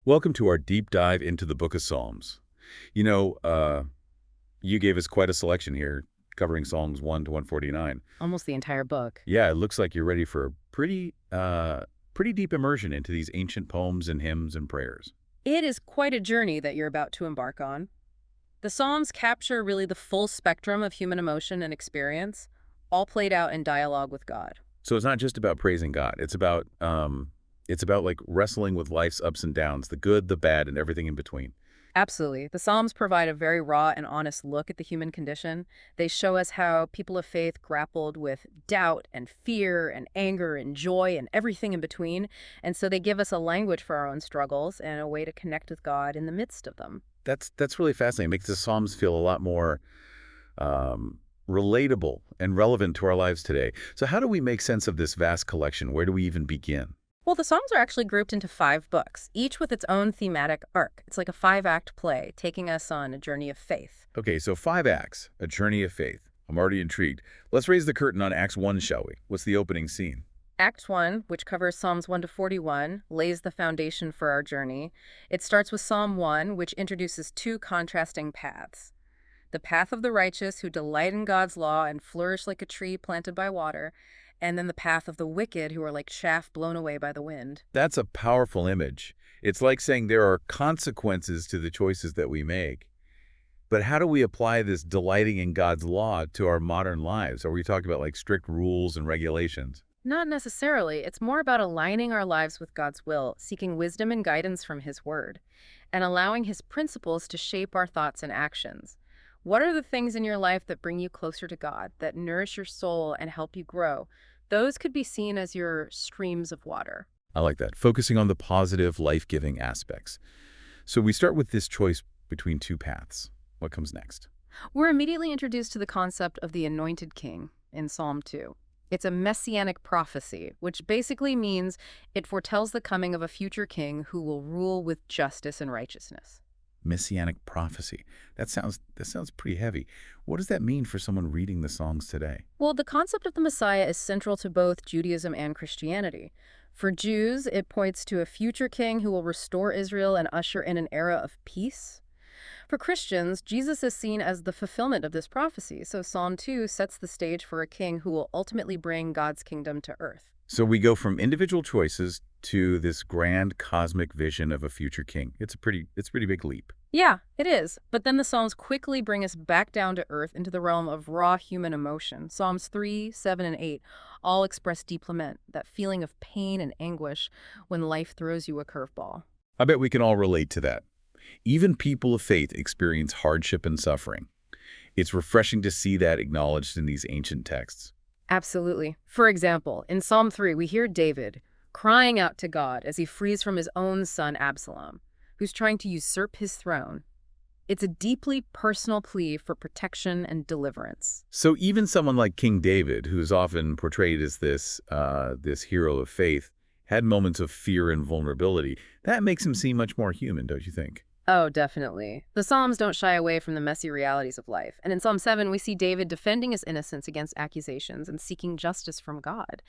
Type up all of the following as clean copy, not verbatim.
Welcome to our deep dive into the Book of Psalms. You know, you gave us quite a selection here, covering Psalms 1 to 149. Almost the entire book. Yeah, it looks like you're ready for a pretty deep immersion into these ancient poems and hymns and prayers. It is quite a journey that you're about to embark on. The Psalms capture really the full spectrum of human emotion and experience, all played out in dialogue with God. So it's not just about praising God. It's about like wrestling with life's ups and downs, the good, the bad, and everything in between. Absolutely. The Psalms provide a very raw and honest look at the human condition. They show us how people of faith grappled with doubt and fear and anger and joy and everything in between. And so they give us a language for our own struggles and a way to connect with God in the midst of them. That's really fascinating. It makes the Psalms feel a lot more relatable and relevant to our lives today. So how do we make sense of this vast collection? Where do we even begin? Well, the Psalms are actually grouped into 5 books, each with its own thematic arc. It's like a 5-act play, taking us on a journey of faith. Okay, so 5 acts, a journey of faith. I'm already intrigued. Let's raise the curtain on Acts 1, shall we? What's the opening scene? Act 1, which covers Psalms 1 to 41, lays the foundation for our journey. It starts with Psalm 1, which introduces 2 contrasting paths. The path of the righteous who delight in God's law and flourish like a tree planted by water, and then the path of the wicked who are like chaff blown away by the wind. That's a powerful image. It's like saying there are consequences to the choices that we make. But how do we apply this delighting in God's law to our modern lives? Are we talking about like strict rules and regulations? Not necessarily. It's more about aligning our lives with God's will, seeking wisdom and guidance from His Word, and allowing His principles to shape our thoughts and actions. What are the things in your life that bring you closer to God, that nourish your soul and help you grow? Those could be seen as your streams of water. I like that, focusing on the positive, life-giving aspects. So we start with this choice between 2 paths. What comes next? We're immediately introduced to the concept of the anointed king in Psalm 2. It's a messianic prophecy, which basically means it foretells the coming of a future king who will rule with justice and righteousness. Messianic prophecy. That sounds pretty heavy. What does that mean for someone reading the Psalms today? Well, the concept of the Messiah is central to both Judaism and Christianity. For Jews, it points to a future king who will restore Israel and usher in an era of peace. For Christians, Jesus is seen as the fulfillment of this prophecy, so Psalm 2 sets the stage for a king who will ultimately bring God's kingdom to earth. So we go from individual choices to this grand cosmic vision of a future king. It's a pretty big leap. Yeah, it is. But then the Psalms quickly bring us back down to earth into the realm of raw human emotion. Psalms 3, 7, and 8 all express deep lament, that feeling of pain and anguish when life throws you a curveball. I bet we can all relate to that. Even people of faith experience hardship and suffering. It's refreshing to see that acknowledged in these ancient texts. Absolutely. For example, in Psalm 3, we hear David crying out to God as he flees from his own son Absalom, who's trying to usurp his throne. It's a deeply personal plea for protection and deliverance. So even someone like King David, who's often portrayed as this hero of faith, had moments of fear and vulnerability. That makes him seem much more human, don't you think? Oh, definitely. The Psalms don't shy away from the messy realities of life. And in Psalm 7, we see David defending his innocence against accusations and seeking justice from God.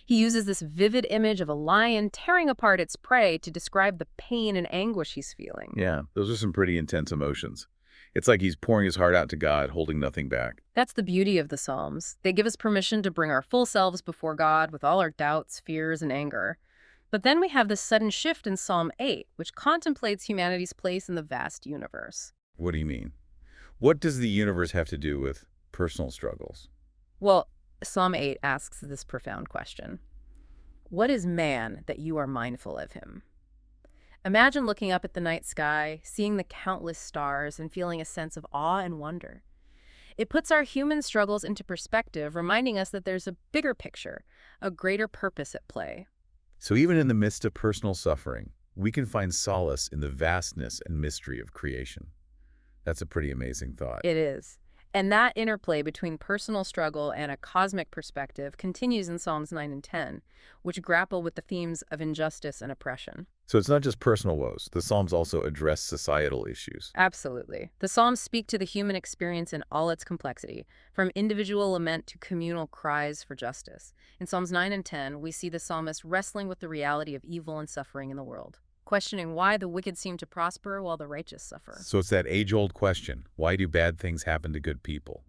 He uses this vivid image of a lion tearing apart its prey to describe the pain and anguish he's feeling. Yeah, those are some pretty intense emotions. It's like he's pouring his heart out to God, holding nothing back. That's the beauty of the Psalms. They give us permission to bring our full selves before God with all our doubts, fears, and anger. But then we have this sudden shift in Psalm 8, which contemplates humanity's place in the vast universe. What do you mean? What does the universe have to do with personal struggles? Well, Psalm 8 asks this profound question. What is man that you are mindful of him? Imagine looking up at the night sky, seeing the countless stars, and feeling a sense of awe and wonder. It puts our human struggles into perspective, reminding us that there's a bigger picture, a greater purpose at play. So even in the midst of personal suffering, we can find solace in the vastness and mystery of creation. That's a pretty amazing thought. It is. And that interplay between personal struggle and a cosmic perspective continues in Psalms 9 and 10, which grapple with the themes of injustice and oppression. So it's not just personal woes. The Psalms also address societal issues. Absolutely. The Psalms speak to the human experience in all its complexity, from individual lament to communal cries for justice. In Psalms 9 and 10, we see the psalmist wrestling with the reality of evil and suffering in the world. questioning why the wicked seem to prosper while the righteous suffer. So it's that age-old question, why do bad things happen to good people?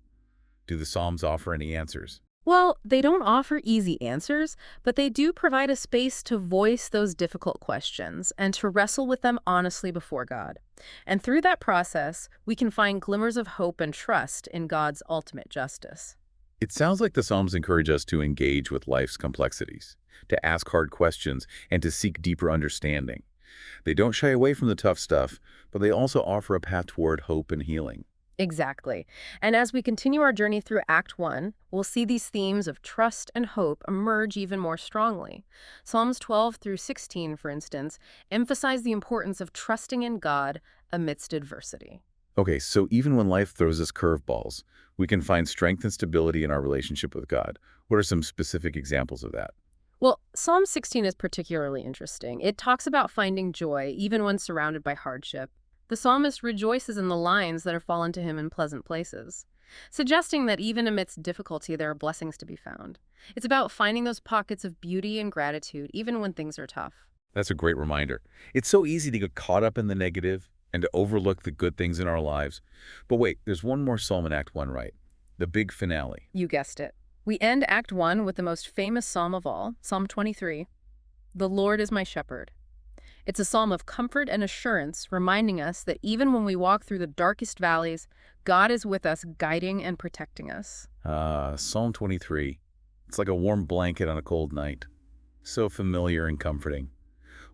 Do the Psalms offer any answers? Well, they don't offer easy answers, but they do provide a space to voice those difficult questions and to wrestle with them honestly before God. And through that process, we can find glimmers of hope and trust in God's ultimate justice. It sounds like the Psalms encourage us to engage with life's complexities, to ask hard questions, and to seek deeper understanding. They don't shy away from the tough stuff, but they also offer a path toward hope and healing. Exactly. And as we continue our journey through Act 1, we'll see these themes of trust and hope emerge even more strongly. Psalms 12 through 16, for instance, emphasize the importance of trusting in God amidst adversity. Okay, so even when life throws us curveballs, we can find strength and stability in our relationship with God. What are some specific examples of that? Well, Psalm 16 is particularly interesting. It talks about finding joy even when surrounded by hardship. The psalmist rejoices in the lines that are fallen to him in pleasant places, suggesting that even amidst difficulty, there are blessings to be found. It's about finding those pockets of beauty and gratitude, even when things are tough. That's a great reminder. It's so easy to get caught up in the negative and to overlook the good things in our lives. But wait, there's one more psalm in Act 1, right? The big finale. You guessed it. We end Act 1 with the most famous psalm of all, Psalm 23. The Lord is my shepherd. It's a psalm of comfort and assurance, reminding us that even when we walk through the darkest valleys, God is with us, guiding and protecting us. Psalm 23. It's like a warm blanket on a cold night. So familiar and comforting.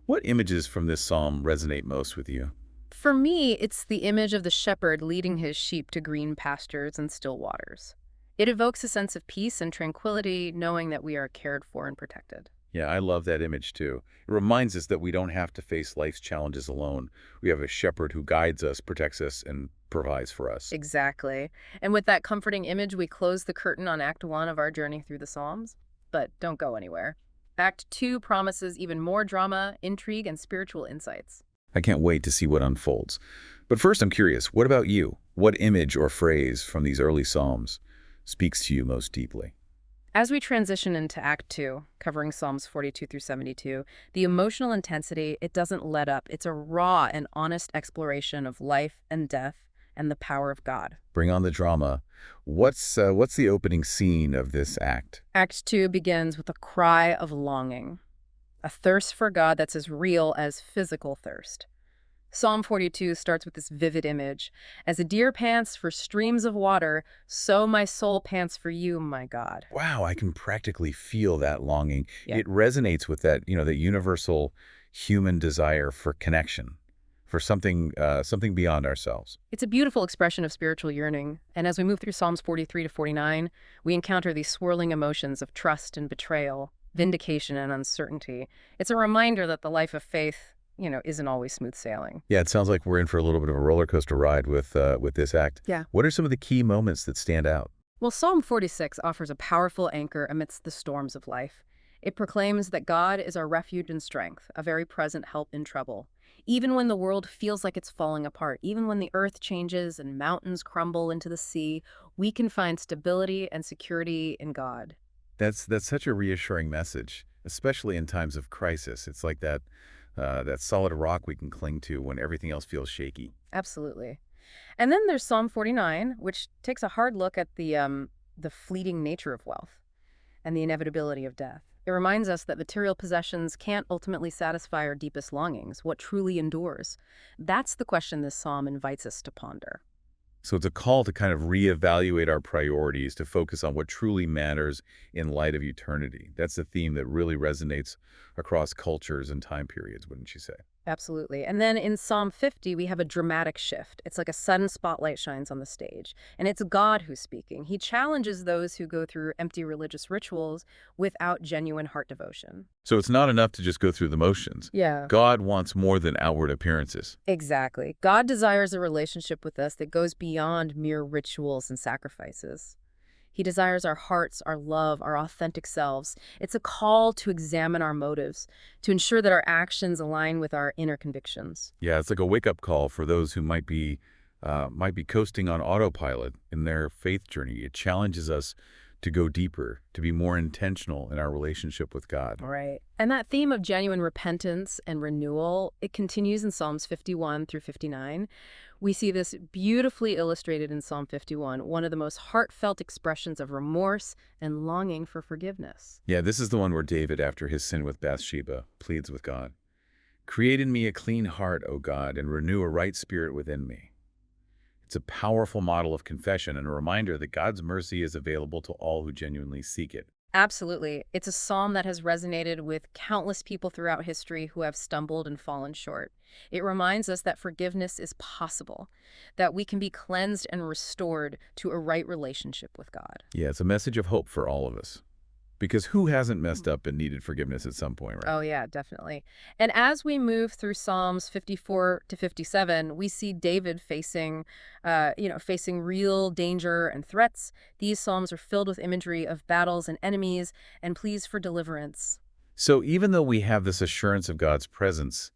What images from this psalm resonate most with you? For me, it's the image of the shepherd leading his sheep to green pastures and still waters. It evokes a sense of peace and tranquility, knowing that we are cared for and protected. Yeah, I love that image too. It reminds us that we don't have to face life's challenges alone. We have a shepherd who guides us, protects us, and provides for us. Exactly. And with that comforting image, we close the curtain on Act 1 of our journey through the Psalms. But don't go anywhere. Act 2 promises even more drama, intrigue, and spiritual insights. I can't wait to see what unfolds. But first, I'm curious, what about you? What image or phrase from these early Psalms speaks to you most deeply? As we transition into Act 2, covering Psalms 42 through 72, the emotional intensity, it doesn't let up. It's a raw and honest exploration of life and death and the power of God. Bring on the drama. What's the opening scene of this act? Act 2 begins with a cry of longing, a thirst for God that's as real as physical thirst. Psalm 42 starts with this vivid image. As a deer pants for streams of water, so my soul pants for you, my God. Wow, I can practically feel that longing. Yeah. It resonates with that, that universal human desire for connection, for something beyond ourselves. It's a beautiful expression of spiritual yearning. And as we move through Psalms 43 to 49, we encounter these swirling emotions of trust and betrayal, vindication and uncertainty. It's a reminder that the life of faith isn't always smooth sailing. Yeah, it sounds like we're in for a little bit of a roller coaster ride with this act. Yeah. What are some of the key moments that stand out? Well, Psalm 46 offers a powerful anchor amidst the storms of life. It proclaims that God is our refuge and strength, a very present help in trouble. Even when the world feels like it's falling apart, even when the earth changes and mountains crumble into the sea, we can find stability and security in God. That's such a reassuring message, especially in times of crisis. It's like that solid rock we can cling to when everything else feels shaky. Absolutely. And then there's Psalm 49, which takes a hard look at the fleeting nature of wealth and the inevitability of death. It reminds us that material possessions can't ultimately satisfy our deepest longings, what truly endures. That's the question this psalm invites us to ponder. So it's a call to kind of reevaluate our priorities, to focus on what truly matters in light of eternity. That's a theme that really resonates across cultures and time periods, wouldn't you say? Absolutely. And then in Psalm 50, we have a dramatic shift. It's like a sudden spotlight shines on the stage, and it's God who's speaking. He challenges those who go through empty religious rituals without genuine heart devotion. So it's not enough to just go through the motions. Yeah. God wants more than outward appearances. Exactly. God desires a relationship with us that goes beyond mere rituals and sacrifices. He desires our hearts, our love, our authentic selves. It's a call to examine our motives, to ensure that our actions align with our inner convictions. Yeah, it's like a wake-up call for those who might be coasting on autopilot in their faith journey. It challenges us to go deeper, to be more intentional in our relationship with God. Right. And that theme of genuine repentance and renewal, it continues in Psalms 51 through 59. We see this beautifully illustrated in Psalm 51, one of the most heartfelt expressions of remorse and longing for forgiveness. Yeah, this is the one where David, after his sin with Bathsheba, pleads with God. Create in me a clean heart, O God, and renew a right spirit within me. It's a powerful model of confession and a reminder that God's mercy is available to all who genuinely seek it. Absolutely. It's a psalm that has resonated with countless people throughout history who have stumbled and fallen short. It reminds us that forgiveness is possible, that we can be cleansed and restored to a right relationship with God. Yeah, it's a message of hope for all of us. Because who hasn't messed up and needed forgiveness at some point, right? Oh, yeah, definitely. And as we move through Psalms 54 to 57, we see David facing real danger and threats. These psalms are filled with imagery of battles and enemies and pleas for deliverance. So even though we have this assurance of God's presence,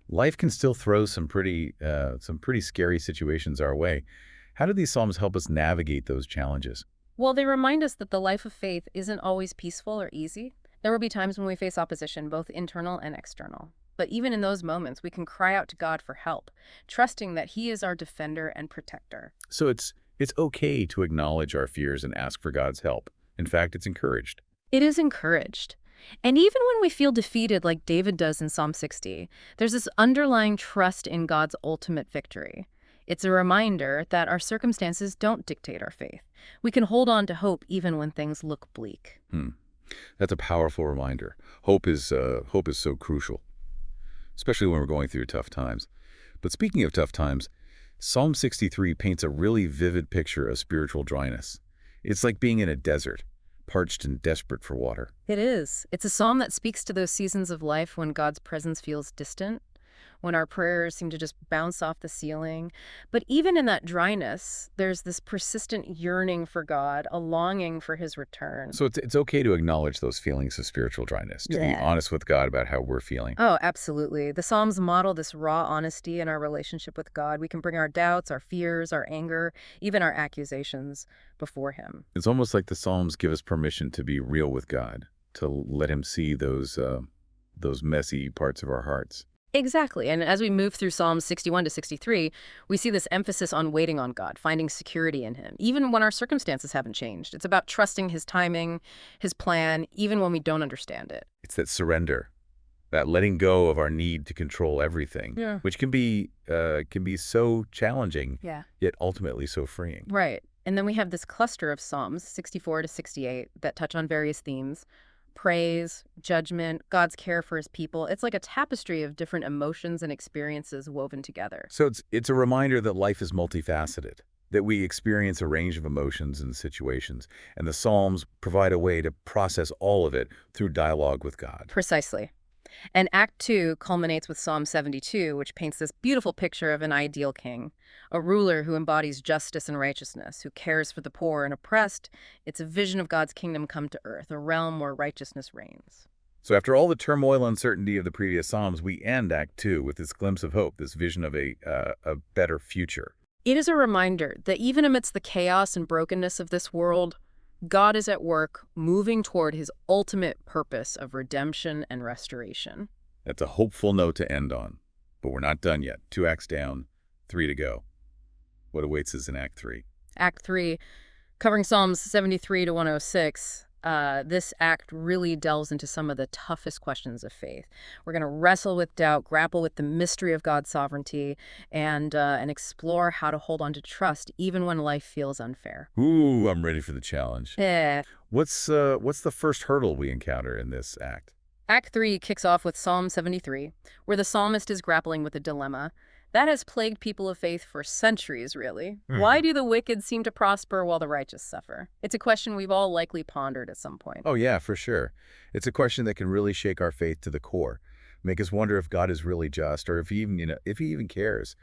life can still throw some pretty scary situations our way. How do these psalms help us navigate those challenges? Well, they remind us that the life of faith isn't always peaceful or easy. There will be times when we face opposition, both internal and external. But even in those moments, we can cry out to God for help, trusting that He is our defender and protector. So it's okay to acknowledge our fears and ask for God's help. In fact, it's encouraged. It is encouraged. And even when we feel defeated like David does in Psalm 60, there's this underlying trust in God's ultimate victory. It's a reminder that our circumstances don't dictate our faith. We can hold on to hope even when things look bleak. That's a powerful reminder. Hope is so crucial, especially when we're going through tough times. But speaking of tough times, Psalm 63 paints a really vivid picture of spiritual dryness. It's like being in a desert, parched and desperate for water. It is. It's a psalm that speaks to those seasons of life when God's presence feels distant, when our prayers seem to just bounce off the ceiling. But even in that dryness, there's this persistent yearning for God, a longing for His return. So it's okay to acknowledge those feelings of spiritual dryness, to be honest with God about how we're feeling. Oh, absolutely. The Psalms model this raw honesty in our relationship with God. We can bring our doubts, our fears, our anger, even our accusations before Him. It's almost like the Psalms give us permission to be real with God, to let Him see those messy parts of our hearts. Exactly. And as we move through Psalms 61 to 63, we see this emphasis on waiting on God, finding security in Him, even when our circumstances haven't changed. It's about trusting His timing, His plan, even when we don't understand it. It's that surrender, that letting go of our need to control everything, which can be so challenging, yet ultimately so freeing. Right. And then we have this cluster of Psalms, 64 to 68, that touch on various themes: praise, judgment, God's care for His people. It's like a tapestry of different emotions and experiences woven together. So it's a reminder that life is multifaceted, that we experience a range of emotions and situations, and the Psalms provide a way to process all of it through dialogue with God. Precisely. And Act 2 culminates with Psalm 72, which paints this beautiful picture of an ideal king, a ruler who embodies justice and righteousness, who cares for the poor and oppressed. It's a vision of God's kingdom come to earth, a realm where righteousness reigns. So after all the turmoil and uncertainty of the previous Psalms, we end Act 2 with this glimpse of hope, this vision of a better future. It is a reminder that even amidst the chaos and brokenness of this world, God is at work, moving toward His ultimate purpose of redemption and restoration. That's a hopeful note to end on. But we're not done yet. 2 acts down, 3 to go. What awaits us in Act 3? Act 3, covering Psalms 73 to 106, this act really delves into some of the toughest questions of faith. We're going to wrestle with doubt, grapple with the mystery of God's sovereignty, and explore how to hold on to trust even when life feels unfair. Ooh, I'm ready for the challenge. Yeah. What's the first hurdle we encounter in this act? Act 3 kicks off with Psalm 73, where the psalmist is grappling with a dilemma that has plagued people of faith for centuries, really. Why do the wicked seem to prosper while the righteous suffer? It's a question we've all likely pondered at some point. Oh, yeah, for sure. It's a question that can really shake our faith to the core, make us wonder if God is really just, or if he even cares.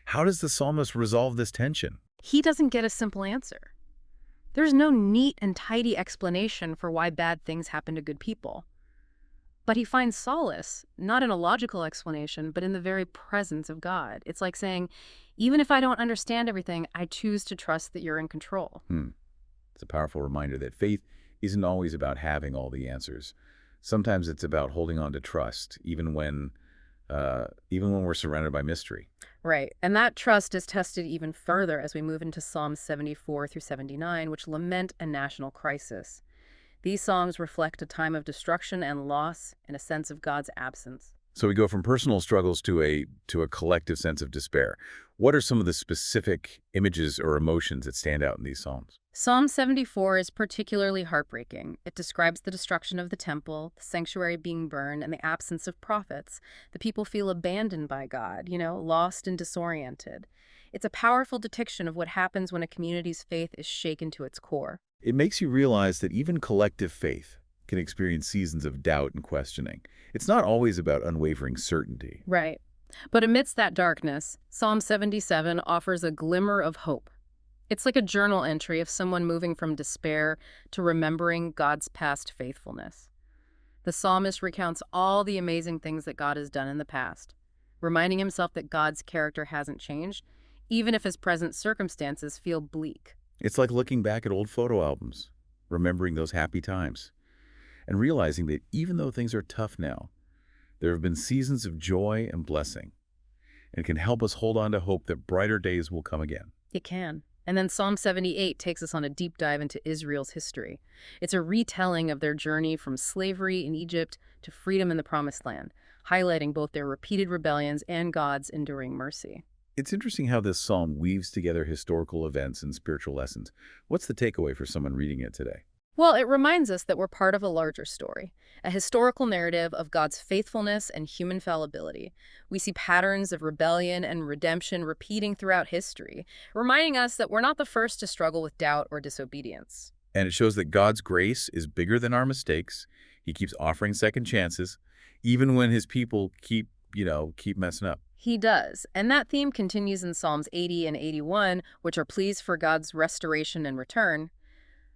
How does the psalmist resolve this tension? He doesn't get a simple answer. There's no neat and tidy explanation for why bad things happen to good people. But he finds solace, not in a logical explanation, but in the very presence of God. It's like saying, even if I don't understand everything, I choose to trust that you're in control. It's a powerful reminder that faith isn't always about having all the answers. Sometimes it's about holding on to trust, even when we're surrounded by mystery. Right. And that trust is tested even further as we move into Psalms 74 through 79, which lament a national crisis. These songs reflect a time of destruction and loss and a sense of God's absence. So we go from personal struggles to a collective sense of despair. What are some of the specific images or emotions that stand out in these psalms? Psalm 74 is particularly heartbreaking. It describes the destruction of the temple, the sanctuary being burned, and the absence of prophets. The people feel abandoned by God, lost and disoriented. It's a powerful depiction of what happens when a community's faith is shaken to its core. It makes you realize that even collective faith can experience seasons of doubt and questioning. It's not always about unwavering certainty. Right. But amidst that darkness, Psalm 77 offers a glimmer of hope. It's like a journal entry of someone moving from despair to remembering God's past faithfulness. The psalmist recounts all the amazing things that God has done in the past, reminding himself that God's character hasn't changed, even if his present circumstances feel bleak. It's like looking back at old photo albums, remembering those happy times, and realizing that even though things are tough now, there have been seasons of joy and blessing, and can help us hold on to hope that brighter days will come again. It can. And then Psalm 78 takes us on a deep dive into Israel's history. It's a retelling of their journey from slavery in Egypt to freedom in the Promised Land, highlighting both their repeated rebellions and God's enduring mercy. It's interesting how this psalm weaves together historical events and spiritual lessons. What's the takeaway for someone reading it today? Well, it reminds us that we're part of a larger story, a historical narrative of God's faithfulness and human fallibility. We see patterns of rebellion and redemption repeating throughout history, reminding us that we're not the first to struggle with doubt or disobedience. And it shows that God's grace is bigger than our mistakes. He keeps offering second chances, even when his people keep messing up. He does, and that theme continues in Psalms 80 and 81, which are pleas for God's restoration and return.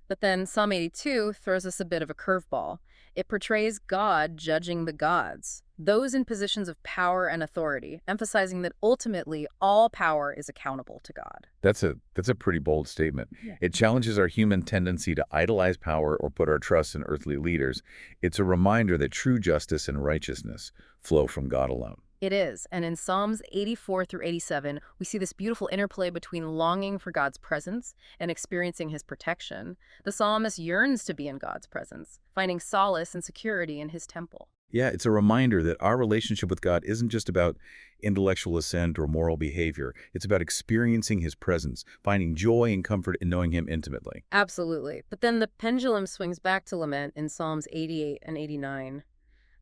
But then Psalm 82 throws us a bit of a curveball. It portrays God judging the gods, those in positions of power and authority, emphasizing that ultimately all power is accountable to God. That's a pretty bold statement. Yeah. It challenges our human tendency to idolize power or put our trust in earthly leaders. It's a reminder that true justice and righteousness flow from God alone. It is, and in Psalms 84 through 87, we see this beautiful interplay between longing for God's presence and experiencing his protection. The psalmist yearns to be in God's presence, finding solace and security in his temple. Yeah, it's a reminder that our relationship with God isn't just about intellectual assent or moral behavior. It's about experiencing his presence, finding joy and comfort in knowing him intimately. Absolutely. But then the pendulum swings back to lament in Psalms 88 and 89.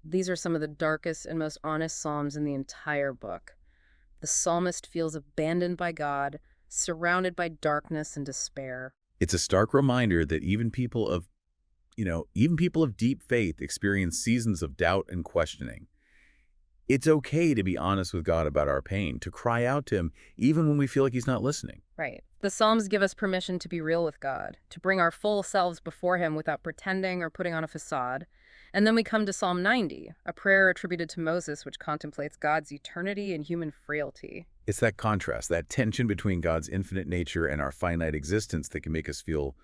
These are some of the darkest and most honest psalms in the entire book. The psalmist feels abandoned by God, surrounded by darkness and despair. It's a stark reminder that even people of deep faith experience seasons of doubt and questioning. It's okay to be honest with God about our pain, to cry out to him even when we feel like he's not listening. Right. The Psalms give us permission to be real with God, to bring our full selves before him without pretending or putting on a facade. And then we come to Psalm 90, a prayer attributed to Moses which contemplates God's eternity and human frailty. It's that contrast, that tension between God's infinite nature and our finite existence that can make us feel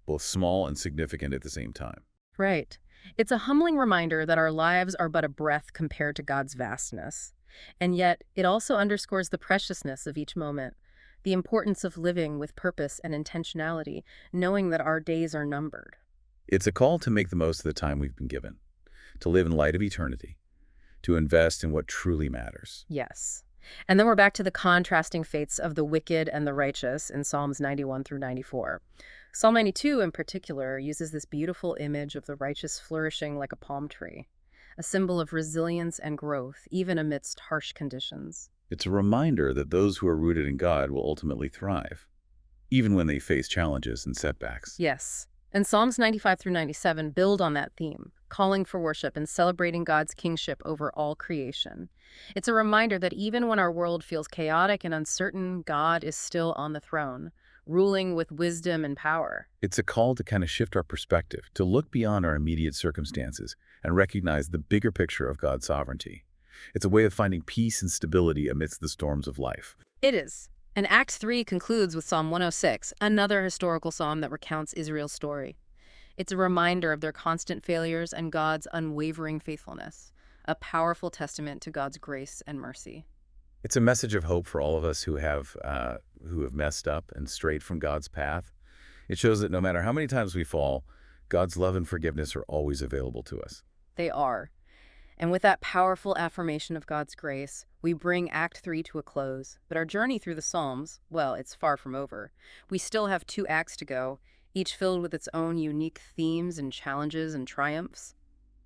both small and significant at the same time. Right. It's a humbling reminder that our lives are but a breath compared to God's vastness. And yet, it also underscores the preciousness of each moment, the importance of living with purpose and intentionality, knowing that our days are numbered. It's a call to make the most of the time we've been given, to live in light of eternity, to invest in what truly matters. Yes. And then we're back to the contrasting fates of the wicked and the righteous in Psalms 91 through 94. Psalm 92 in particular uses this beautiful image of the righteous flourishing like a palm tree, a symbol of resilience and growth, even amidst harsh conditions. It's a reminder that those who are rooted in God will ultimately thrive, even when they face challenges and setbacks. Yes. And Psalms 95 through 97 build on that theme, calling for worship and celebrating God's kingship over all creation. It's a reminder that even when our world feels chaotic and uncertain, God is still on the throne, ruling with wisdom and power. It's a call to kind of shift our perspective, to look beyond our immediate circumstances and recognize the bigger picture of God's sovereignty. It's a way of finding peace and stability amidst the storms of life. It is. And Act 3 concludes with Psalm 106, another historical psalm that recounts Israel's story. It's a reminder of their constant failures and God's unwavering faithfulness, a powerful testament to God's grace and mercy. It's a message of hope for all of us who have messed up and strayed from God's path. It shows that no matter how many times we fall, God's love and forgiveness are always available to us. They are. And with that powerful affirmation of God's grace, we bring Act 3 to a close. But our journey through the Psalms, well, it's far from over. We still have 2 acts to go, each filled with its own unique themes and challenges and triumphs.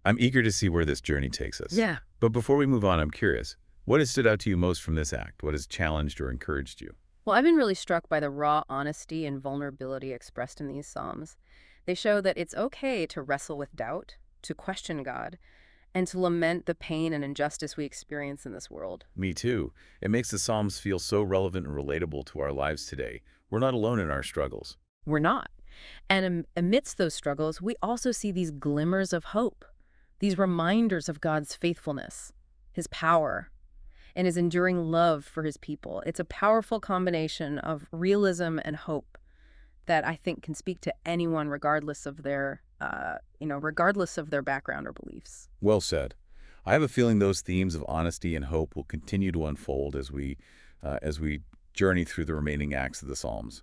I'm eager to see where this journey takes us. Yeah. But before we move on, I'm curious, what has stood out to you most from this act? What has challenged or encouraged you? Well, I've been really struck by the raw honesty and vulnerability expressed in these Psalms. They show that it's okay to wrestle with doubt, to question God, and to lament the pain and injustice we experience in this world. Me too. It makes the Psalms feel so relevant and relatable to our lives today. We're not alone in our struggles. We're not. And amidst those struggles, we also see these glimmers of hope, these reminders of God's faithfulness, his power, and his enduring love for his people. It's a powerful combination of realism and hope that I think can speak to anyone regardless of their background or beliefs. Well said. I have a feeling those themes of honesty and hope will continue to unfold as we journey through the remaining acts of the Psalms.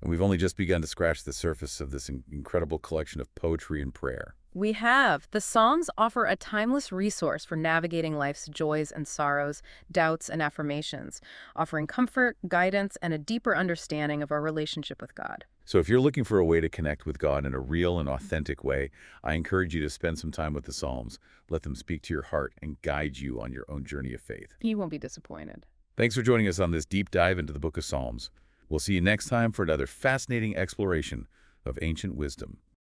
And we've only just begun to scratch the surface of this incredible collection of poetry and prayer. We have. The Psalms offer a timeless resource for navigating life's joys and sorrows, doubts and affirmations, offering comfort, guidance, and a deeper understanding of our relationship with God. So if you're looking for a way to connect with God in a real and authentic way, I encourage you to spend some time with the Psalms. Let them speak to your heart and guide you on your own journey of faith. You won't be disappointed. Thanks for joining us on this deep dive into the book of Psalms. We'll see you next time for another fascinating exploration of ancient wisdom.